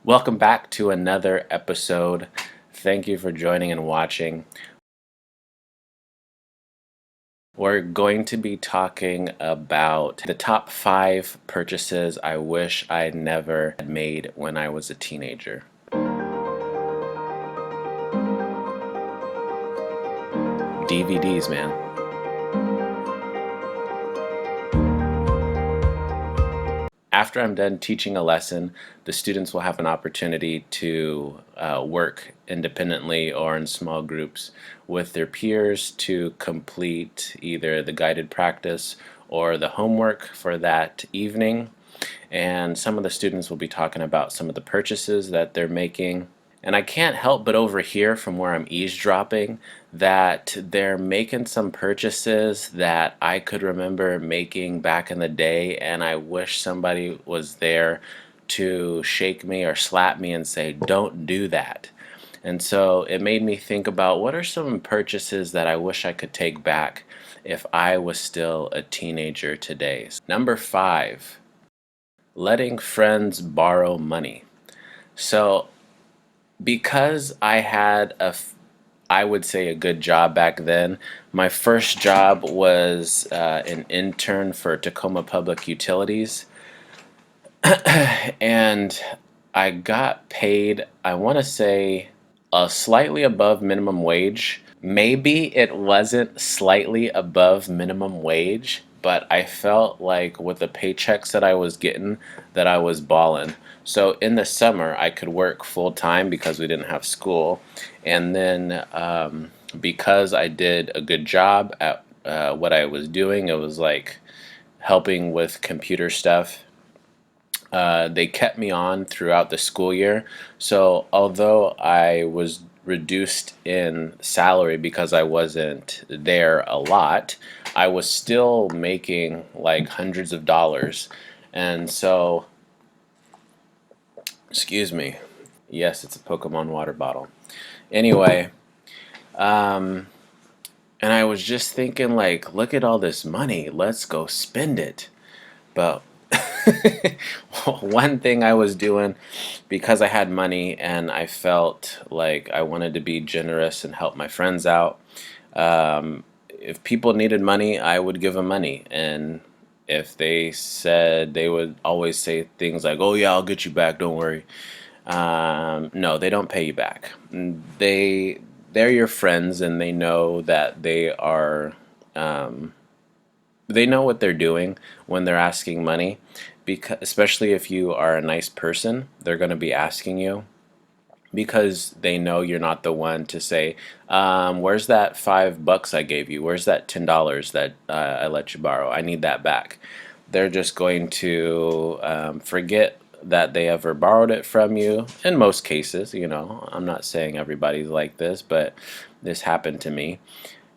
Welcome back to another episode. Thank you for joining and watching. We're going to be talking about the top 5 purchases I wish I never had made when I was a teenager. DVDs, man. After I'm done teaching a lesson, the students will have an opportunity to work independently or in small groups with their peers to complete either the guided practice or the homework for that evening. And some of the students will be talking about some of the purchases that they're making. And I can't help but overhear from where I'm eavesdropping that they're making some purchases that I could remember making back in the day, and I wish somebody was there to shake me or slap me and say, don't do that. And so it made me think about what are some purchases that I wish I could take back if I was still a teenager today. Number 5, letting friends borrow money. So because I had I would say a good job back then. My first job was an intern for Tacoma Public Utilities, and I got paid, I want to say, slightly above minimum wage. Maybe it wasn't slightly above minimum wage, but I felt like with the paychecks that I was getting that I was balling. So in the summer I could work full time because we didn't have school, and then because I did a good job at what I was doing, it was like helping with computer stuff. They kept me on throughout the school year. So although I was reduced in salary because I wasn't there a lot, I was still making like hundreds of dollars. And so, excuse me. Yes, it's a Pokemon water bottle. Anyway, and I was just thinking, like, look at all this money. Let's go spend it. But one thing I was doing, because I had money and I felt like I wanted to be generous and help my friends out, if people needed money, I would give them money. And if they said, they would always say things like, oh yeah, I'll get you back, don't worry. No, they don't pay you back. They're your friends, and they know that they know what they're doing when they're asking money, because especially if you are a nice person, they're going to be asking you because they know you're not the one to say, where's that $5 I gave you? Where's that $10 that I let you borrow? I need that back. They're just going to forget that they ever borrowed it from you. In most cases, I'm not saying everybody's like this, but this happened to me.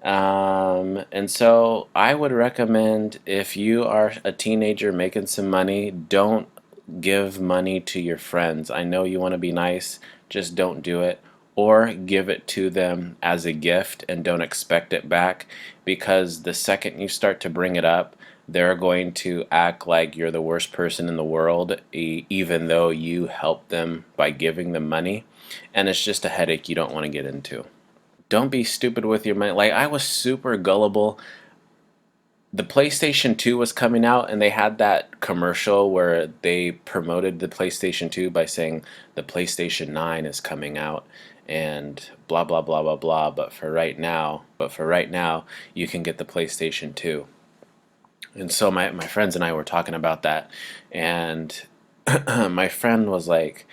And so I would recommend, if you are a teenager making some money, don't give money to your friends. I know you want to be nice, just don't do it. Or give it to them as a gift and don't expect it back, because the second you start to bring it up, they're going to act like you're the worst person in the world, even though you helped them by giving them money. And it's just a headache you don't want to get into. Don't be stupid with your money. Like, I was super gullible. The PlayStation 2 was coming out, and they had that commercial where they promoted the PlayStation 2 by saying the PlayStation 9 is coming out and blah blah blah blah blah, but for right now, you can get the PlayStation 2. And so my friends and I were talking about that, and my friend was like,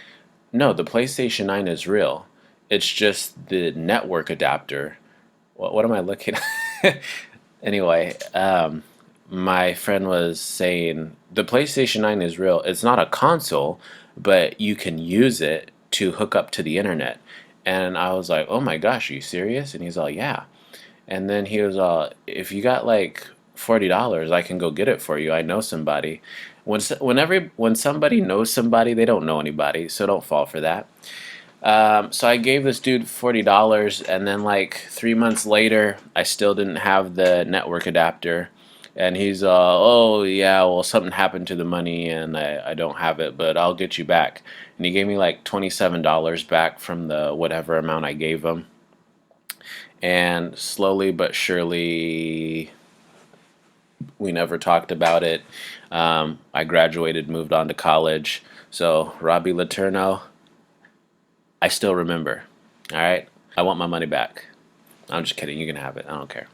no, the PlayStation 9 is real. It's just the network adapter. What am I looking at? Anyway, my friend was saying the PlayStation 9 is real. It's not a console, but you can use it to hook up to the internet. And I was like, oh my gosh, are you serious? And he's all, yeah. And then he was all, if you got like $40, I can go get it for you. I know somebody. When somebody knows somebody, they don't know anybody, so don't fall for that. So I gave this dude $40, and then like 3 months later, I still didn't have the network adapter. And he's, oh yeah, well, something happened to the money, and I don't have it, but I'll get you back. and he gave me like $27 back from the whatever amount I gave him. And slowly but surely, we never talked about it. I graduated, moved on to college. So, Robbie Laterno, I still remember. All right? I want my money back. I'm just kidding. You can have it. I don't care.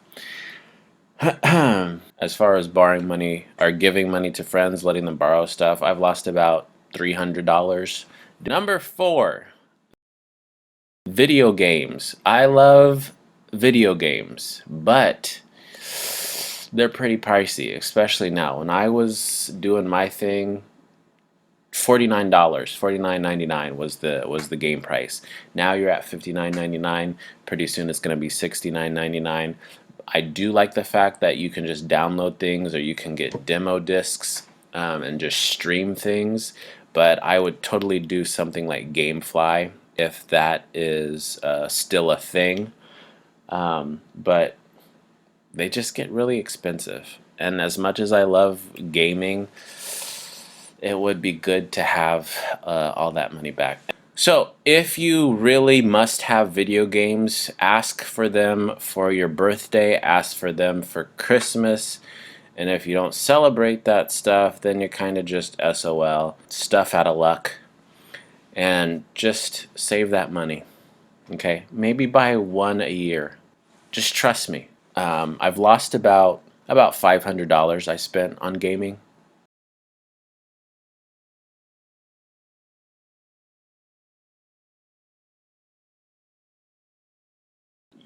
As far as borrowing money or giving money to friends, letting them borrow stuff, I've lost about $300. Number 4, video games. I love video games, but they're pretty pricey, especially now. When I was doing my thing, $49, $49.99 was the game price. Now you're at $59.99. Pretty soon it's going to be $69.99. I do like the fact that you can just download things, or you can get demo discs, and just stream things. But I would totally do something like GameFly if that is still a thing. But they just get really expensive. And as much as I love gaming, it would be good to have all that money back. So, if you really must have video games, ask for them for your birthday, ask for them for Christmas, and if you don't celebrate that stuff, then you're kind of just SOL, stuff out of luck, and just save that money, okay? Maybe buy one a year. Just trust me. I've lost about $500 I spent on gaming.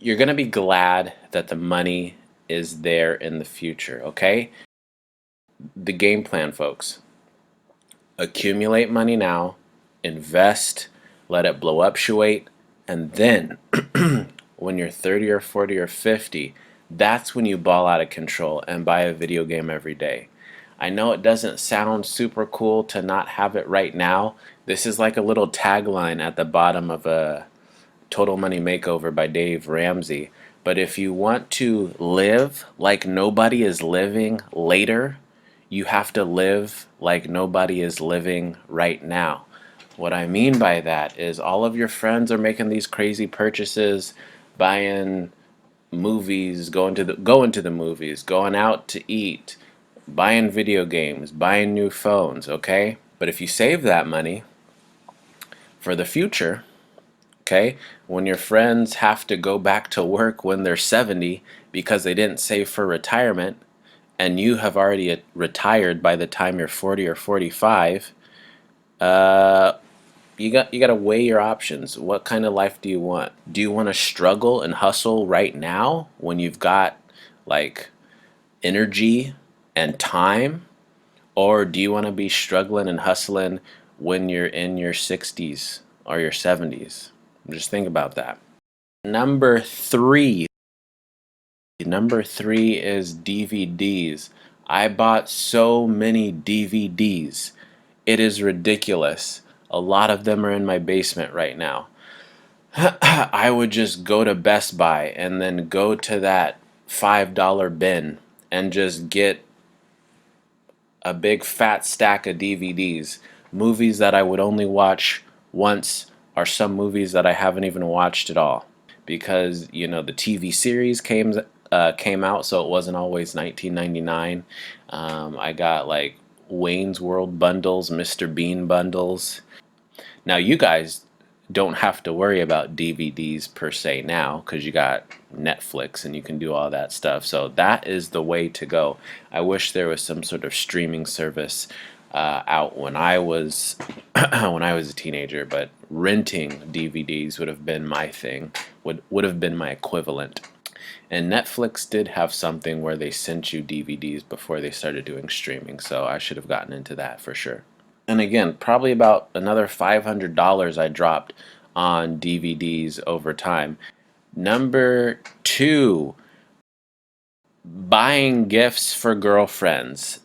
You're going to be glad that the money is there in the future, okay? The game plan, folks. Accumulate money now, invest, let it blow up, and then when you're 30 or 40 or 50, that's when you ball out of control and buy a video game every day. I know it doesn't sound super cool to not have it right now. This is like a little tagline at the bottom of a Total Money Makeover by Dave Ramsey. But if you want to live like nobody is living later, you have to live like nobody is living right now. What I mean by that is all of your friends are making these crazy purchases, buying movies, going to the movies, going out to eat, buying video games, buying new phones, okay? But if you save that money for the future, okay, when your friends have to go back to work when they're 70 because they didn't save for retirement, and you have already retired by the time you're 40 or 45, uh, you got to weigh your options. What kind of life do you want? Do you want to struggle and hustle right now when you've got like energy and time, or do you want to be struggling and hustling when you're in your 60s or your 70s? Just think about that. Number 3. Number 3 is DVDs. I bought so many DVDs. It is ridiculous. A lot of them are in my basement right now. I would just go to Best Buy and then go to that $5 bin and just get a big fat stack of DVDs. Movies that I would only watch once, or some movies that I haven't even watched at all. Because, you know, the TV series came out, so it wasn't always $19.99. I got like Wayne's World bundles, Mr. Bean bundles. Now, you guys don't have to worry about DVDs per se now because you got Netflix and you can do all that stuff. So that is the way to go. I wish there was some sort of streaming service out when I was when I was a teenager, but renting DVDs would have been my thing, would have been my equivalent. And Netflix did have something where they sent you DVDs before they started doing streaming, so I should have gotten into that for sure. And again, probably about another $500 I dropped on DVDs over time. Number 2, buying gifts for girlfriends.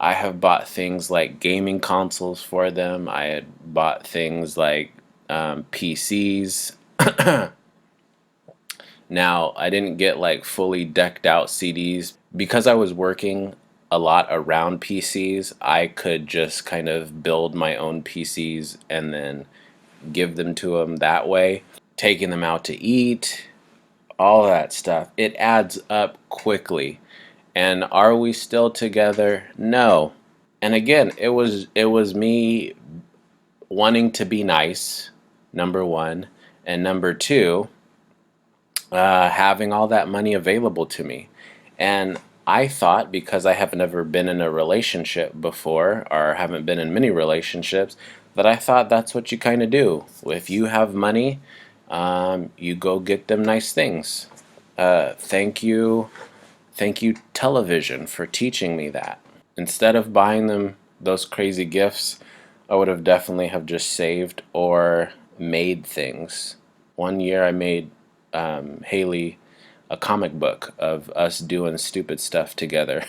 I have bought things like gaming consoles for them. I had bought things like PCs. Now, I didn't get like fully decked out CDs because I was working a lot around PCs. I could just kind of build my own PCs and then give them to them that way. Taking them out to eat, all that stuff, it adds up quickly. And are we still together? No. And again, it was me wanting to be nice, number one, and number two, having all that money available to me. And I thought, because I have never been in a relationship before, or haven't been in many relationships, that I thought that's what you kind of do. If you have money, you go get them nice things. Thank you, television, for teaching me that. Instead of buying them those crazy gifts, I would have definitely have just saved or made things. One year I made Haley a comic book of us doing stupid stuff together.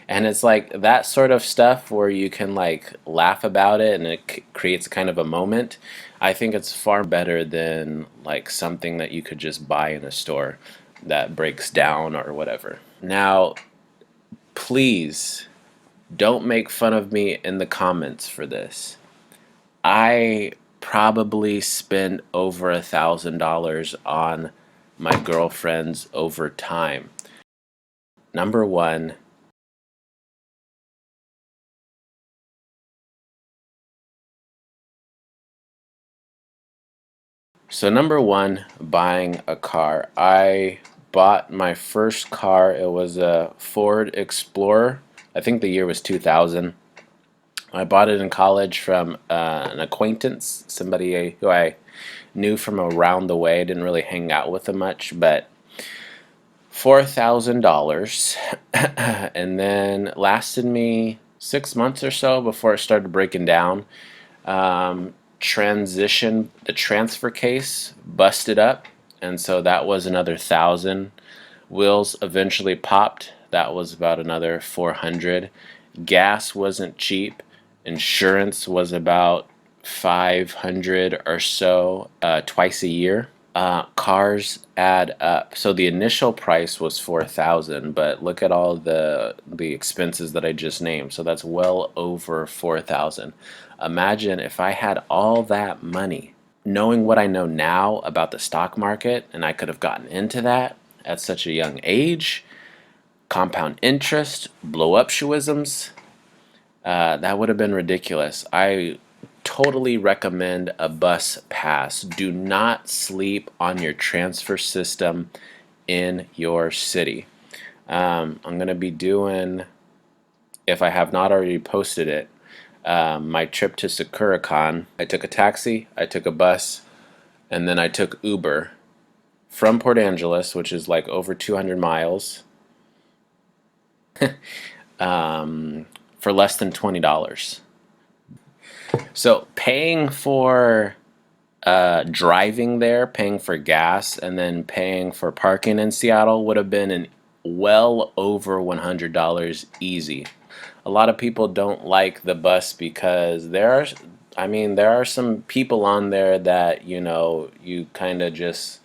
And it's like that sort of stuff where you can like laugh about it and it creates kind of a moment. I think it's far better than like something that you could just buy in a store that breaks down or whatever. Now, please don't make fun of me in the comments for this. I probably spent over $1,000 on my girlfriends over time. Number one, buying a car. I bought my first car. It was a Ford Explorer. I think the year was 2000. I bought it in college from an acquaintance, somebody who I knew from around the way. I didn't really hang out with him much, but $4,000, and then lasted me 6 months or so before it started breaking down. Transition, the transfer case busted up, and so that was another 1,000. Wheels eventually popped. That was about another 400. Gas wasn't cheap. Insurance was about 500 or so twice a year. Cars add up. So the initial price was 4,000, but look at all the expenses that I just named. So that's well over 4,000. Imagine if I had all that money, knowing what I know now about the stock market, and I could have gotten into that at such a young age. Compound interest, blow up shoisms, that would have been ridiculous. I totally recommend a bus pass. Do not sleep on your transfer system in your city. I'm going to be doing, if I have not already posted it, my trip to SakuraCon. I took a taxi, I took a bus, and then I took Uber from Port Angeles, which is like over 200 miles, for less than $20. So paying for driving there, paying for gas, and then paying for parking in Seattle would have been well over $100 easy. A lot of people don't like the bus because there are some people on there that, you kind of just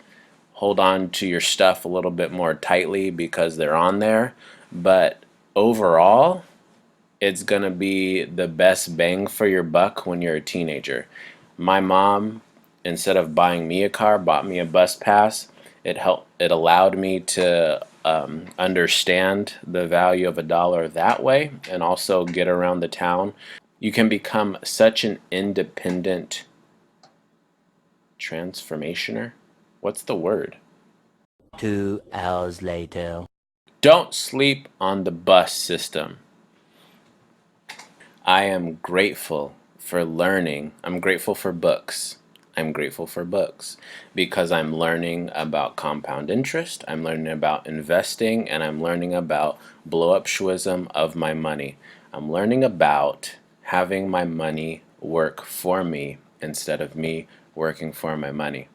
hold on to your stuff a little bit more tightly because they're on there. But overall, it's gonna be the best bang for your buck when you're a teenager. My mom, instead of buying me a car, bought me a bus pass. It allowed me to understand the value of a dollar that way, and also get around the town. You can become such an independent transformationer. What's the word? 2 hours later. Don't sleep on the bus system. I am grateful for learning. I'm grateful for books. I'm grateful for books because I'm learning about compound interest, I'm learning about investing, and I'm learning about blow up schwism of my money. I'm learning about having my money work for me instead of me working for my money.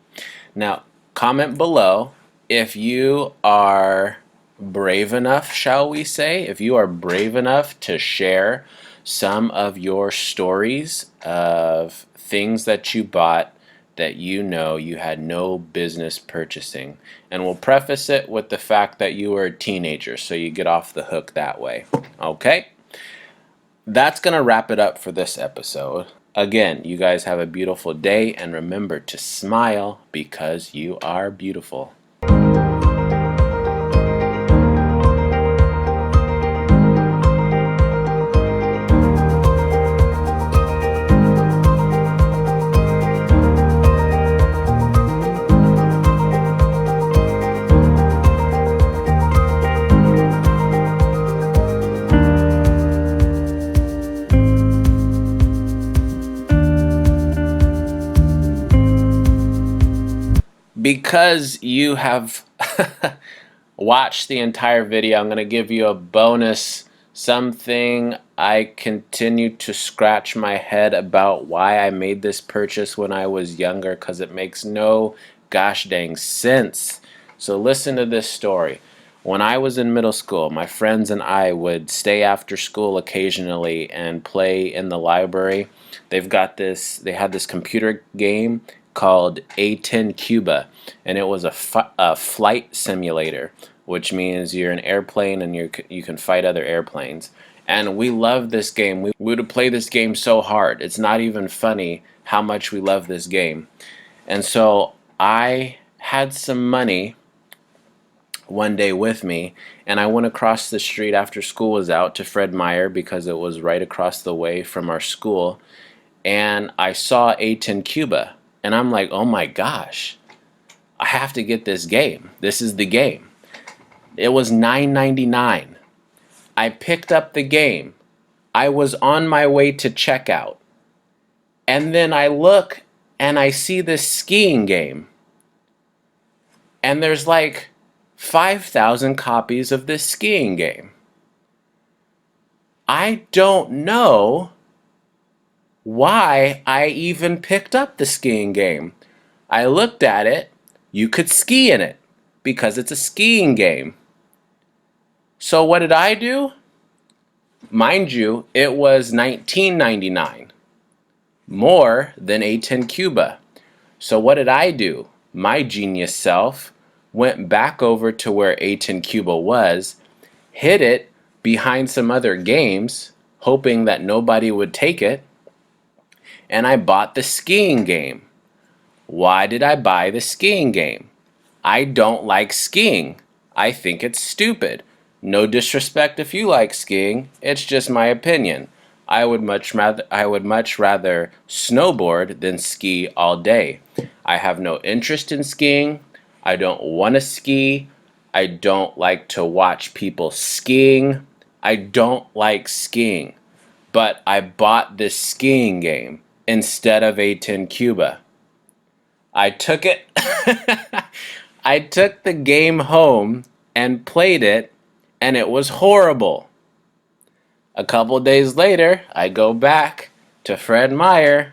Now, comment below if you are brave enough, shall we say, if you are brave enough to share some of your stories of things that you bought that you know you had no business purchasing. And we'll preface it with the fact that you were a teenager, so you get off the hook that way. Okay? That's going to wrap it up for this episode. Again, you guys have a beautiful day, and remember to smile because you are beautiful. Because you have watched the entire video, I'm going to give you a bonus, something I continue to scratch my head about why I made this purchase when I was younger, because it makes no gosh dang sense. So listen to this story. When I was in middle school, my friends and I would stay after school occasionally and play in the library. They had this computer game called A10 Cuba, and it was a flight simulator, which means you're an airplane and you can fight other airplanes. And we loved this game. We would play this game so hard. It's not even funny how much we love this game. And so I had some money one day with me, and I went across the street after school was out to Fred Meyer because it was right across the way from our school, and I saw A10 Cuba, and I'm like, oh my gosh, I have to get this game. This is the game. It was $9.99. I picked up the game. I was on my way to checkout, and then I look and I see this skiing game, and there's like 5,000 copies of this skiing game. I don't know why I even picked up the skiing game. I looked at it. You could ski in it because it's a skiing game. So what did I do? Mind you, it was $19.99, more than A10 Cuba. So what did I do? My genius self went back over to where A10 Cuba was, hid it behind some other games, hoping that nobody would take it, and I bought the skiing game. Why did I buy the skiing game? I don't like skiing. I think it's stupid. No disrespect if you like skiing, it's just my opinion. I would much rather snowboard than ski all day. I have no interest in skiing. I don't want to ski. I don't like to watch people skiing. I don't like skiing. But I bought this skiing game instead of A10 Cuba. I took it. I took the game home and played it, and it was horrible. A couple days later, I go back to Fred Meyer.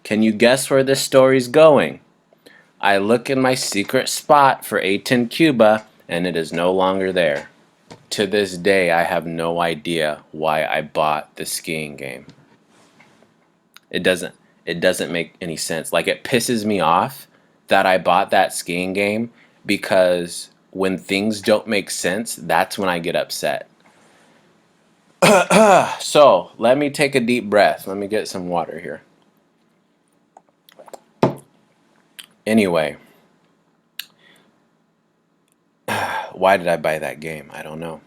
Can you guess where this story's going? I look in my secret spot for A10 Cuba, and it is no longer there. To this day, I have no idea why I bought the skiing game. It doesn't make any sense. Like, it pisses me off that I bought that skiing game, because when things don't make sense, that's when I get upset. So, let me take a deep breath. Let me get some water here. Anyway, why did I buy that game? I don't know.